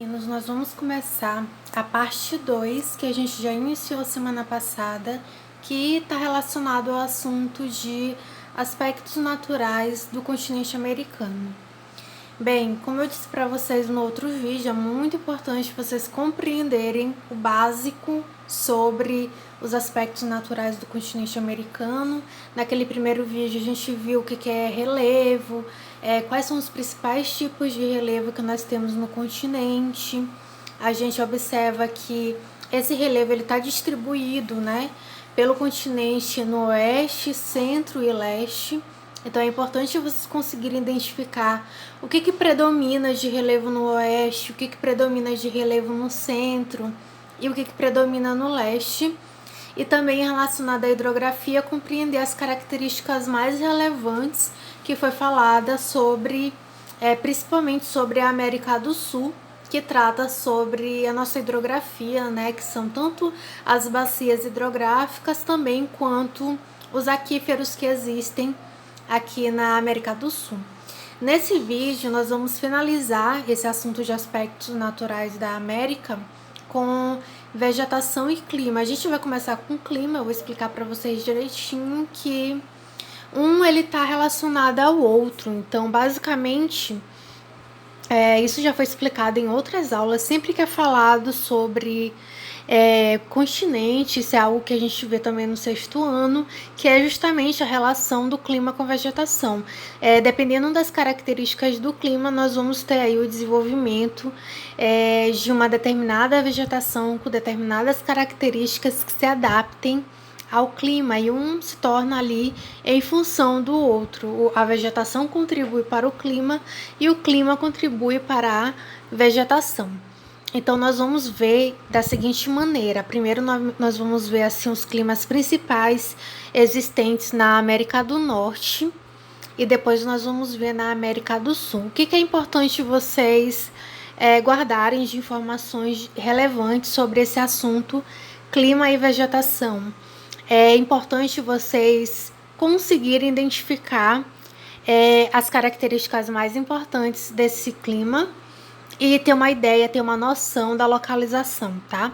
Nós vamos começar a parte 2, que a gente já iniciou semana passada, que está relacionado ao assunto de aspectos naturais do continente americano. Bem, como eu disse para vocês no outro vídeo, é muito importante vocês compreenderem o básico sobre os aspectos naturais do continente americano. Naquele primeiro vídeo a gente viu o que é relevo, quais são os principais tipos de relevo que nós temos no continente. A gente observa que esse relevo está distribuído, né, pelo continente no oeste, centro e leste. Então é importante vocês conseguirem identificar o que predomina de relevo no oeste, o que predomina de relevo no centro e o que predomina no leste. E também relacionado à hidrografia, compreender as características mais relevantes que foi falada sobre, principalmente sobre a América do Sul, que trata sobre a nossa hidrografia, né, que são tanto as bacias hidrográficas também quanto os aquíferos que existem aqui na América do Sul. Nesse vídeo nós vamos finalizar esse assunto de aspectos naturais da América com vegetação e clima. A gente vai começar com o clima, eu vou explicar para vocês direitinho que ele está relacionado ao outro. Então, basicamente, isso já foi explicado em outras aulas. Sempre que é falado sobre continente, isso é algo que a gente vê também no 6º ano, que é justamente a relação do clima com a vegetação. Dependendo das características do clima, nós vamos ter aí o desenvolvimento de uma determinada vegetação com determinadas características que se adaptem ao clima, e um se torna ali em função do outro. A vegetação contribui para o clima e o clima contribui para a vegetação. Então nós vamos ver da seguinte maneira. Primeiro nós vamos ver assim os climas principais existentes na América do Norte e depois nós vamos ver na América do Sul. O que é importante vocês guardarem de informações relevantes sobre esse assunto, clima e vegetação? É importante vocês conseguirem identificar as características mais importantes desse clima e ter uma ideia, ter uma noção da localização, tá?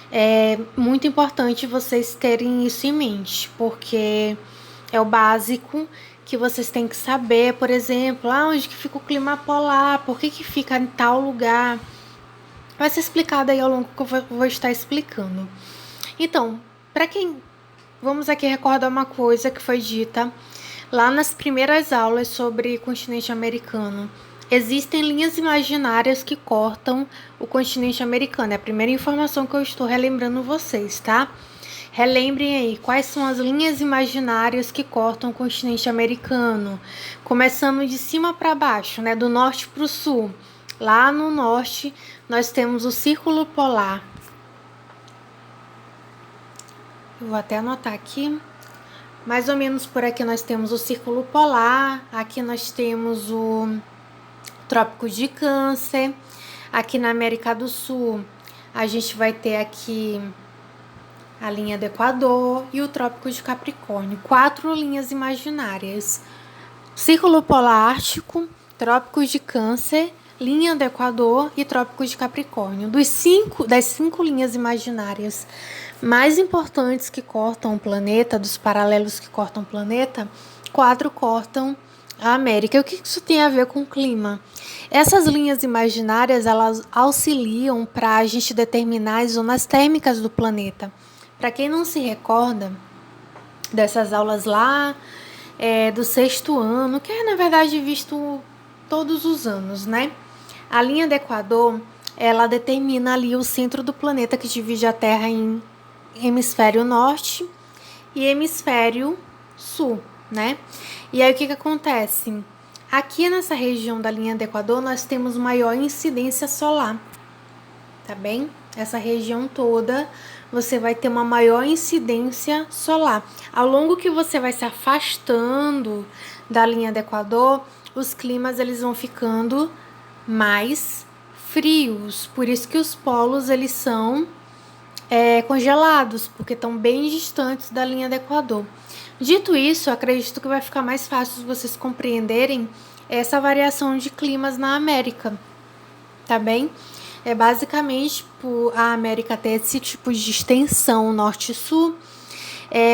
É muito importante vocês terem isso em mente, porque é o básico que vocês têm que saber. Por exemplo, onde que fica o clima polar, por que fica em tal lugar. Vai ser explicado aí ao longo que eu vou estar explicando. Então, vamos aqui recordar uma coisa que foi dita lá nas primeiras aulas sobre o continente americano. Existem linhas imaginárias que cortam o continente americano. É a primeira informação que eu estou relembrando vocês, tá? Relembrem aí quais são as linhas imaginárias que cortam o continente americano. Começando de cima para baixo, né? Do norte para o sul. Lá no norte, nós temos o Círculo Polar. Eu vou até anotar aqui. Mais ou menos por aqui nós temos o Círculo Polar. Aqui nós temos o Trópico de Câncer. Aqui na América do Sul, a gente vai ter aqui a linha do Equador e o Trópico de Capricórnio. 4 linhas imaginárias: Círculo Polar Ártico, Trópico de Câncer, linha do Equador e Trópico de Capricórnio. Das 5 linhas imaginárias mais importantes que cortam o planeta, dos paralelos que cortam o planeta, 4 cortam a América. E o que isso tem a ver com o clima? Essas linhas imaginárias, elas auxiliam para a gente determinar as zonas térmicas do planeta. Para quem não se recorda dessas aulas lá do 6º ano, que é na verdade visto todos os anos, né? A linha do Equador, ela determina ali o centro do planeta, que divide a Terra em hemisfério norte e hemisfério sul, né? E aí o que acontece? Aqui nessa região da linha do Equador nós temos maior incidência solar, tá bem? Essa região toda você vai ter uma maior incidência solar. Ao longo que você vai se afastando da linha do Equador, os climas eles vão ficando mais frios. Por isso que os polos eles são congelados, porque estão bem distantes da linha do Equador. Dito isso, eu acredito que vai ficar mais fácil vocês compreenderem essa variação de climas na América, tá bem? É basicamente por a América ter esse tipo de extensão norte e sul.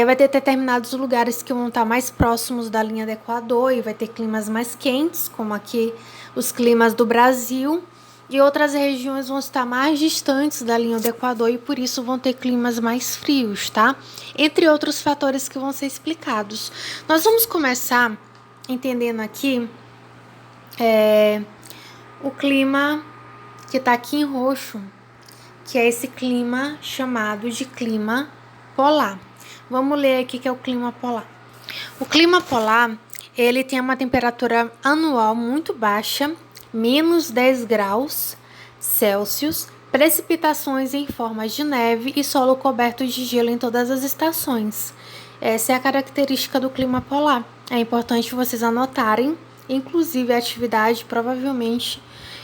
Vai ter determinados lugares que vão estar mais próximos da linha do Equador e vai ter climas mais quentes, como aqui os climas do Brasil. E outras regiões vão estar mais distantes da linha do Equador e por isso vão ter climas mais frios, tá? Entre outros fatores que vão ser explicados. Nós vamos começar entendendo aqui o clima que tá aqui em roxo, que é esse clima chamado de clima polar. Vamos ler aqui que é o clima polar. O clima polar, ele tem uma temperatura anual muito baixa, menos 10 graus Celsius, precipitações em forma de neve e solo coberto de gelo em todas as estações. Essa é a característica do clima polar. É importante vocês anotarem, inclusive a atividade, provavelmente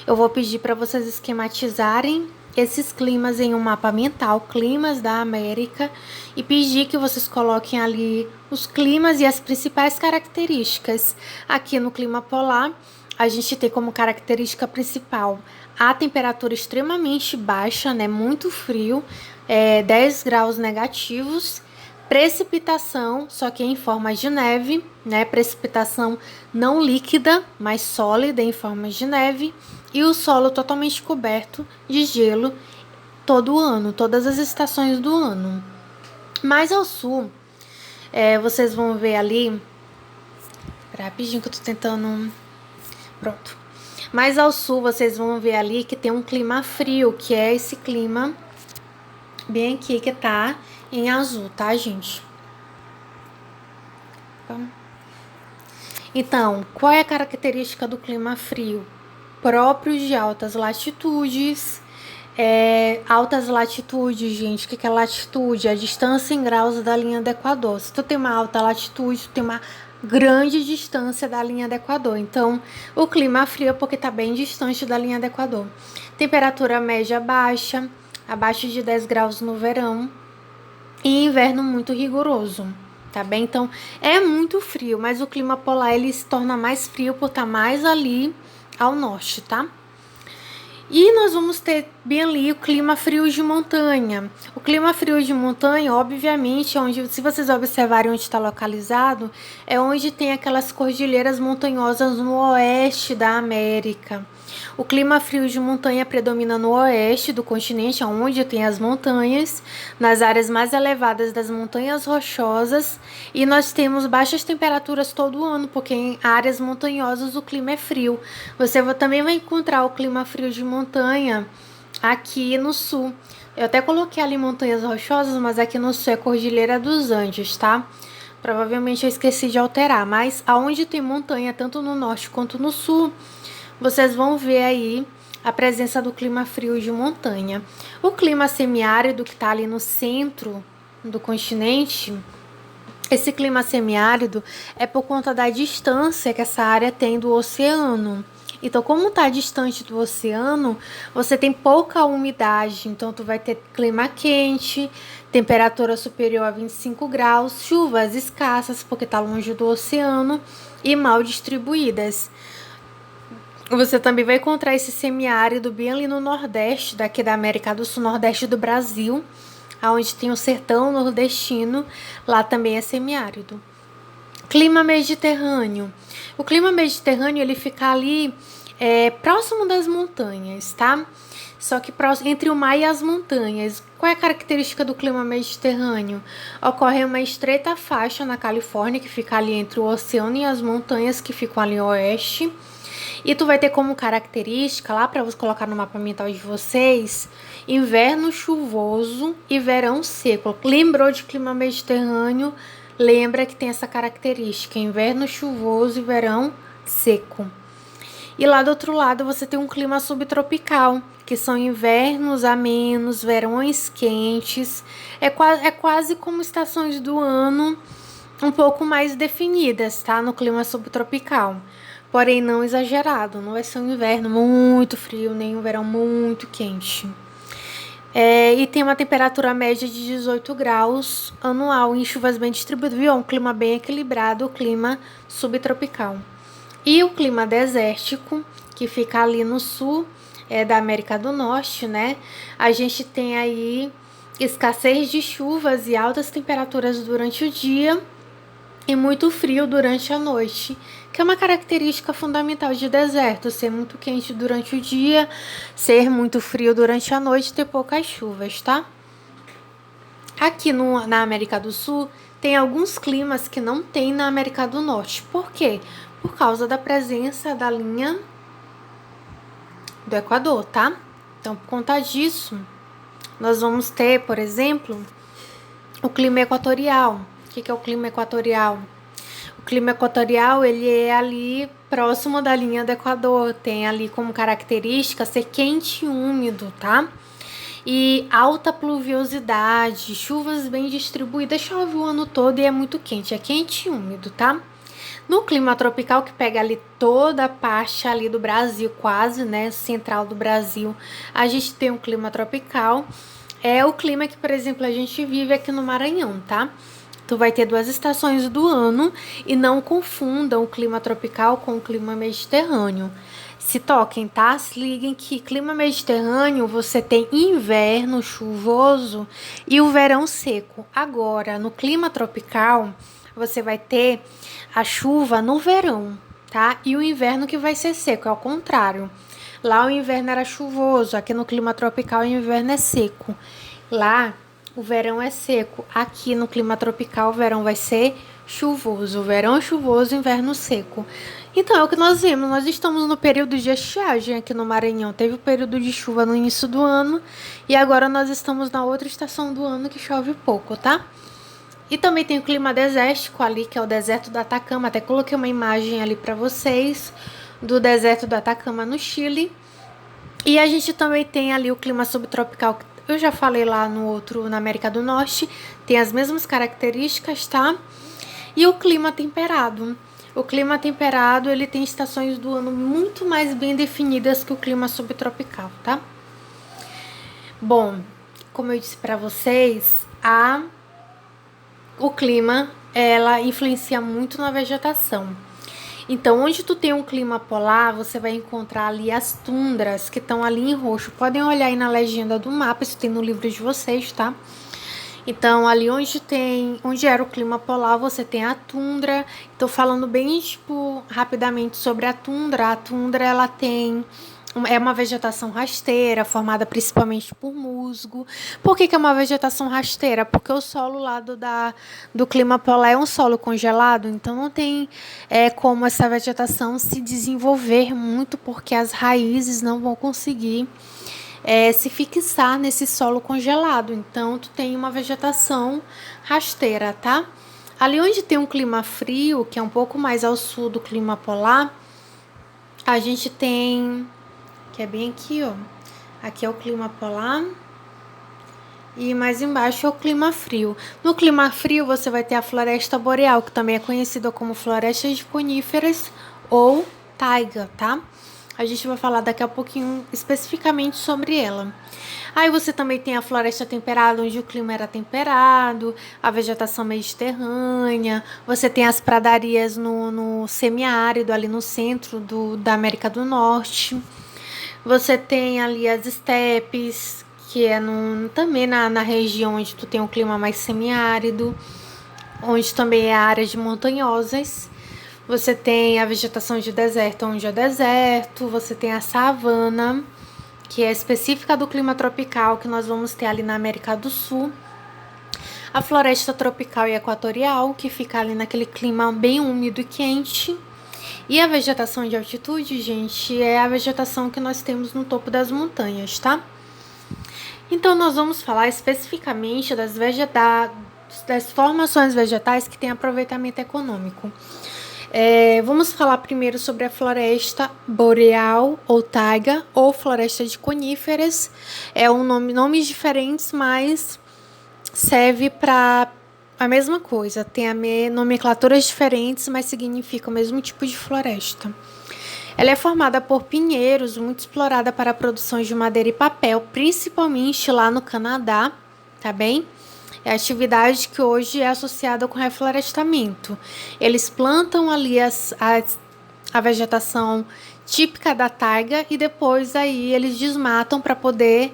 eu vou pedir para vocês esquematizarem esses climas em um mapa mental, climas da América, e pedir que vocês coloquem ali os climas e as principais características. Aqui no clima polar, a gente tem como característica principal a temperatura extremamente baixa, né, muito frio, 10 graus negativos, precipitação, só que em forma de neve, né, precipitação não líquida, mas sólida em forma de neve, e o solo totalmente coberto de gelo todo o ano, todas as estações do ano. Mais ao sul, vocês vão ver ali, rapidinho que eu tô tentando, pronto. Mais ao sul, vocês vão ver ali que tem um clima frio, que é esse clima bem aqui que tá em azul, tá, gente? Então, qual é a característica do clima frio? Próprios de altas latitudes. Altas latitudes, gente, o que é latitude? A distância em graus da linha do Equador. Se tu tem uma alta latitude, tu tem uma grande distância da linha do Equador. Então, o clima frio é porque tá bem distante da linha do Equador. Temperatura média baixa, abaixo de 10 graus no verão. E inverno muito rigoroso, tá bem? Então, é muito frio, mas o clima polar ele se torna mais frio por estar mais ali ao norte, tá? E nós vamos ter bem ali o clima frio de montanha. O clima frio de montanha, obviamente, é onde, se vocês observarem onde está localizado, é onde tem aquelas cordilheiras montanhosas no oeste da América. O clima frio de montanha predomina no oeste do continente, onde tem as montanhas, nas áreas mais elevadas das montanhas rochosas, e nós temos baixas temperaturas todo ano, porque em áreas montanhosas o clima é frio. Você também vai encontrar o clima frio de montanha aqui no sul. Eu até coloquei ali montanhas rochosas, mas aqui no sul é Cordilheira dos Andes, tá? Provavelmente eu esqueci de alterar, mas aonde tem montanha, tanto no norte quanto no sul, vocês vão ver aí a presença do clima frio de montanha. O clima semiárido, que está ali no centro do continente, esse clima semiárido é por conta da distância que essa área tem do oceano. Então, como está distante do oceano, você tem pouca umidade. Então, tu vai ter clima quente, temperatura superior a 25 graus, chuvas escassas, porque está longe do oceano, e mal distribuídas. Você também vai encontrar esse semiárido bem ali no nordeste, daqui da América do Sul, nordeste do Brasil, onde tem o sertão nordestino, lá também é semiárido. Clima mediterrâneo. O clima mediterrâneo, ele fica ali próximo das montanhas, tá? Só que entre o mar e as montanhas. Qual é a característica do clima mediterrâneo? Ocorre uma estreita faixa na Califórnia, que fica ali entre o oceano e as montanhas, que ficam ali ao oeste. E tu vai ter como característica, lá para você colocar no mapa mental de vocês, inverno chuvoso e verão seco. Lembrou de clima mediterrâneo? Lembra que tem essa característica, inverno chuvoso e verão seco. E lá do outro lado você tem um clima subtropical, que são invernos amenos, verões quentes. É quase como estações do ano um pouco mais definidas, tá? No clima subtropical. Porém, não exagerado. Não vai ser um inverno muito frio, nem um verão muito quente. E tem uma temperatura média de 18 graus anual em chuvas bem distribuídas. Viu? Um clima bem equilibrado, o clima subtropical. E o clima desértico, que fica ali no sul, da América do Norte, né? A gente tem aí escassez de chuvas e altas temperaturas durante o dia e muito frio durante a noite, que é uma característica fundamental de deserto, ser muito quente durante o dia, ser muito frio durante a noite e ter poucas chuvas, tá? Aqui na América do Sul, tem alguns climas que não tem na América do Norte. Por quê? Por causa da presença da linha do Equador, tá? Então, por conta disso, nós vamos ter, por exemplo, o clima equatorial. O que é o clima equatorial? O clima equatorial, ele é ali próximo da linha do Equador, tem ali como característica ser quente e úmido, tá? E alta pluviosidade, chuvas bem distribuídas, chove o ano todo e é muito quente, é quente e úmido, tá? No clima tropical, que pega ali toda a parte ali do Brasil, quase, né, central do Brasil, a gente tem um clima tropical, é o clima que, por exemplo, a gente vive aqui no Maranhão, tá? Tu vai ter 2 estações do ano e não confundam o clima tropical com o clima mediterrâneo. Se toquem, tá? Se liguem que clima mediterrâneo você tem inverno chuvoso e o verão seco. Agora, no clima tropical, você vai ter a chuva no verão, tá? E o inverno que vai ser seco, é ao contrário. Lá o inverno era chuvoso, aqui no clima tropical o inverno é seco. Lá o verão é seco, aqui no clima tropical o verão vai ser chuvoso. O verão é chuvoso, inverno seco. Então é o que nós vemos, nós estamos no período de estiagem aqui no Maranhão. Teve o período de chuva no início do ano e agora nós estamos na outra estação do ano que chove pouco, tá? E também tem o clima desértico ali, que é o deserto do Atacama. Até coloquei uma imagem ali para vocês do deserto do Atacama no Chile. E a gente também tem ali o clima subtropical, que eu já falei lá no outro, na América do Norte. Tem as mesmas características, tá? E o clima temperado. O clima temperado, ele tem estações do ano muito mais bem definidas que o clima subtropical, tá? Bom, como eu disse para vocês, o clima, ela influencia muito na vegetação. Então, onde tu tem um clima polar, você vai encontrar ali as tundras que estão ali em roxo. Podem olhar aí na legenda do mapa, isso tem no livro de vocês, tá? Então, ali onde era o clima polar, você tem a tundra. Tô falando bem, tipo, rapidamente sobre a tundra. A tundra, ela é uma vegetação rasteira, formada principalmente por musgo. Por que é uma vegetação rasteira? Porque o solo lá do clima polar é um solo congelado, então não tem como essa vegetação se desenvolver muito, porque as raízes não vão conseguir se fixar nesse solo congelado. Então, tu tem uma vegetação rasteira, tá? Ali onde tem um clima frio, que é um pouco mais ao sul do clima polar, a gente tem... que é bem aqui, ó. Aqui é o clima polar. E mais embaixo é o clima frio. No clima frio, você vai ter a floresta boreal, que também é conhecida como floresta de coníferas ou taiga, tá? A gente vai falar daqui a pouquinho especificamente sobre ela. Aí você também tem a floresta temperada, onde o clima era temperado, a vegetação mediterrânea. Você tem as pradarias no semiárido, ali no centro da América do Norte. Você tem ali as estepes, que é também na região onde tu tem um clima mais semiárido, onde também é áreas de montanhosas. Você tem a vegetação de deserto, onde é deserto. Você tem a savana, que é específica do clima tropical, que nós vamos ter ali na América do Sul. A floresta tropical e equatorial, que fica ali naquele clima bem úmido e quente. E a vegetação de altitude, gente, é a vegetação que nós temos no topo das montanhas, tá? Então, nós vamos falar especificamente das formações vegetais que têm aproveitamento econômico. Vamos falar primeiro sobre a floresta boreal ou taiga ou floresta de coníferas. É nomes diferentes, mas serve para a mesma coisa. Tem nomenclaturas diferentes, mas significa o mesmo tipo de floresta. Ela é formada por pinheiros, muito explorada para a produção de madeira e papel, principalmente lá no Canadá, tá bem? É a atividade que hoje é associada com reflorestamento. Eles plantam ali a vegetação típica da taiga, e depois aí eles desmatam para poder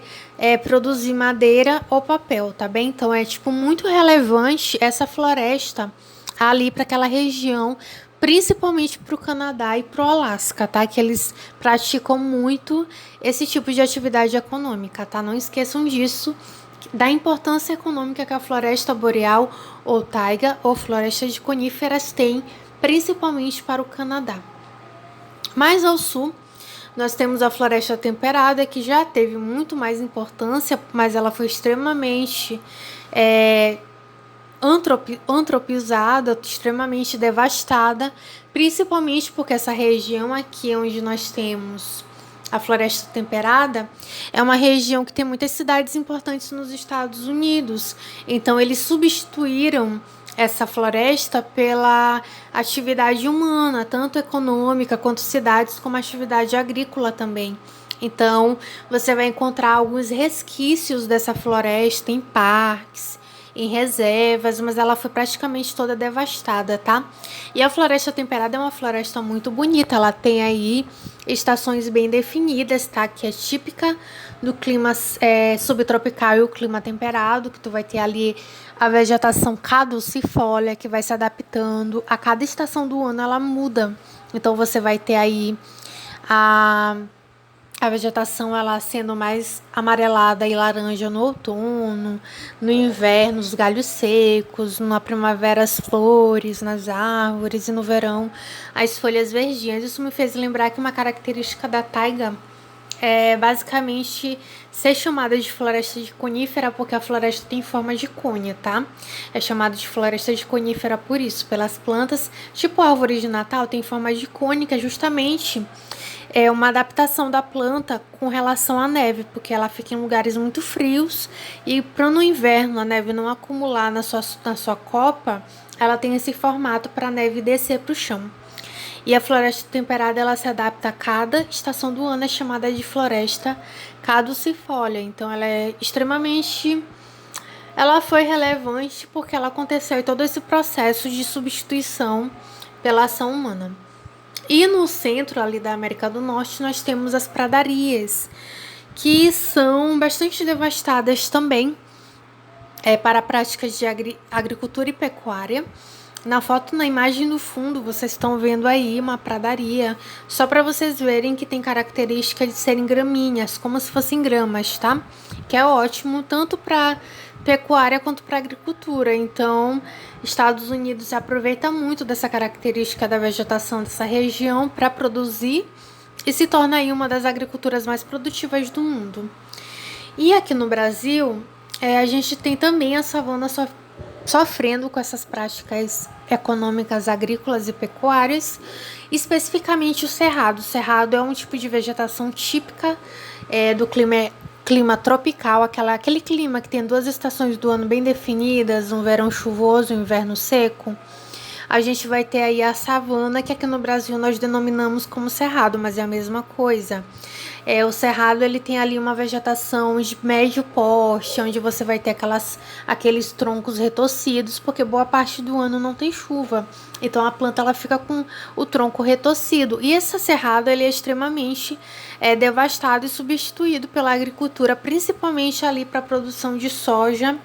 produzir madeira ou papel, tá bem? Então é tipo muito relevante essa floresta ali para aquela região, principalmente para o Canadá e para o Alasca, tá? Que eles praticam muito esse tipo de atividade econômica, tá? Não esqueçam disso, da importância econômica que a floresta boreal ou taiga ou floresta de coníferas tem, principalmente para o Canadá. Mais ao sul, nós temos a floresta temperada, que já teve muito mais importância, mas ela foi extremamente antropizada, extremamente devastada, principalmente porque essa região aqui onde nós temos a floresta temperada é uma região que tem muitas cidades importantes nos Estados Unidos. Então eles substituíram essa floresta pela atividade humana, tanto econômica quanto cidades, como atividade agrícola também. Então você vai encontrar alguns resquícios dessa floresta em parques, em reservas, mas ela foi praticamente toda devastada, tá? E a floresta temperada é uma floresta muito bonita, ela tem aí estações bem definidas, tá? Que é típica do clima subtropical e o clima temperado, que tu vai ter ali a vegetação caducifólia, que vai se adaptando. A cada estação do ano ela muda, então você vai ter aí a vegetação ela sendo mais amarelada e laranja no outono, no inverno os galhos secos, na primavera as flores nas árvores e no verão as folhas verdinhas. Isso me fez lembrar que uma característica da taiga é basicamente ser chamada de floresta de conífera, porque a floresta tem forma de cone, tá? É chamada de floresta de conífera por isso, pelas plantas, tipo a árvore de Natal, tem forma de cone, que é justamente uma adaptação da planta com relação à neve, porque ela fica em lugares muito frios e para no inverno a neve não acumular na sua copa, ela tem esse formato para a neve descer para o chão. E a floresta temperada ela se adapta a cada estação do ano, é chamada de floresta caducifólia. Então ela é extremamente... Ela foi relevante porque ela aconteceu em todo esse processo de substituição pela ação humana. E no centro ali da América do Norte nós temos as pradarias, que são bastante devastadas também para práticas de agricultura e pecuária. Na foto, na imagem do fundo, vocês estão vendo aí uma pradaria, só para vocês verem que tem característica de serem gramíneas, como se fossem gramas, tá? Que é ótimo tanto para pecuária quanto para agricultura. Então, Estados Unidos aproveita muito dessa característica da vegetação dessa região para produzir e se torna aí uma das agriculturas mais produtivas do mundo. E aqui no Brasil, a gente tem também a savana sofrendo com essas práticas econômicas agrícolas e pecuárias, especificamente o cerrado. O cerrado é um tipo de vegetação típica do clima tropical, aquele clima que tem 2 estações do ano bem definidas, um verão chuvoso e um inverno seco. A gente vai ter aí a savana, que aqui no Brasil nós denominamos como cerrado, mas é a mesma coisa. O cerrado ele tem ali uma vegetação de médio porte, onde você vai ter aqueles troncos retorcidos, porque boa parte do ano não tem chuva. Então a planta ela fica com o tronco retorcido. E esse cerrado ele é extremamente devastado e substituído pela agricultura, principalmente ali para a produção de soja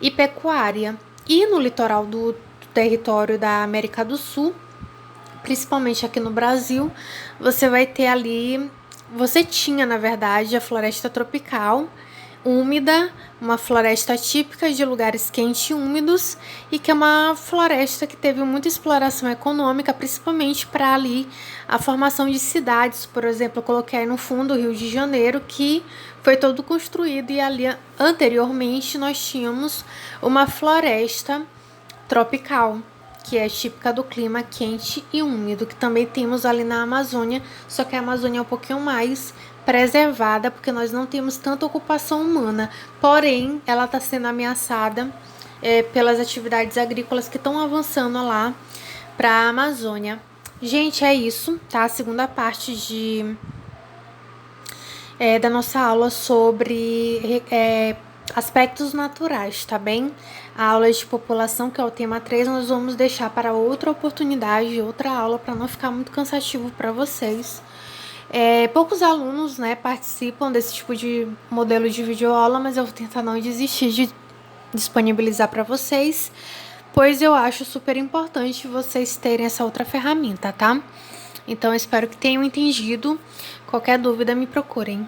e pecuária. E no litoral do território da América do Sul, principalmente aqui no Brasil, você vai ter ali... Você tinha, na verdade, a floresta tropical, úmida, uma floresta típica de lugares quentes e úmidos, e que é uma floresta que teve muita exploração econômica, principalmente para ali a formação de cidades. Por exemplo, eu coloquei aí no fundo o Rio de Janeiro, que foi todo construído, e ali anteriormente nós tínhamos uma floresta tropical, que é típica do clima quente e úmido, que também temos ali na Amazônia, só que a Amazônia é um pouquinho mais preservada, porque nós não temos tanta ocupação humana, porém ela está sendo ameaçada pelas atividades agrícolas que estão avançando lá para a Amazônia. Gente, é isso, tá? A segunda parte da nossa aula sobre aspectos naturais, tá bem? A aula de população, que é o tema 3, nós vamos deixar para outra oportunidade, outra aula, para não ficar muito cansativo para vocês. Poucos alunos, né, participam desse tipo de modelo de videoaula, mas eu vou tentar não desistir de disponibilizar para vocês, pois eu acho super importante vocês terem essa outra ferramenta, tá? Então, eu espero que tenham entendido. Qualquer dúvida, me procurem.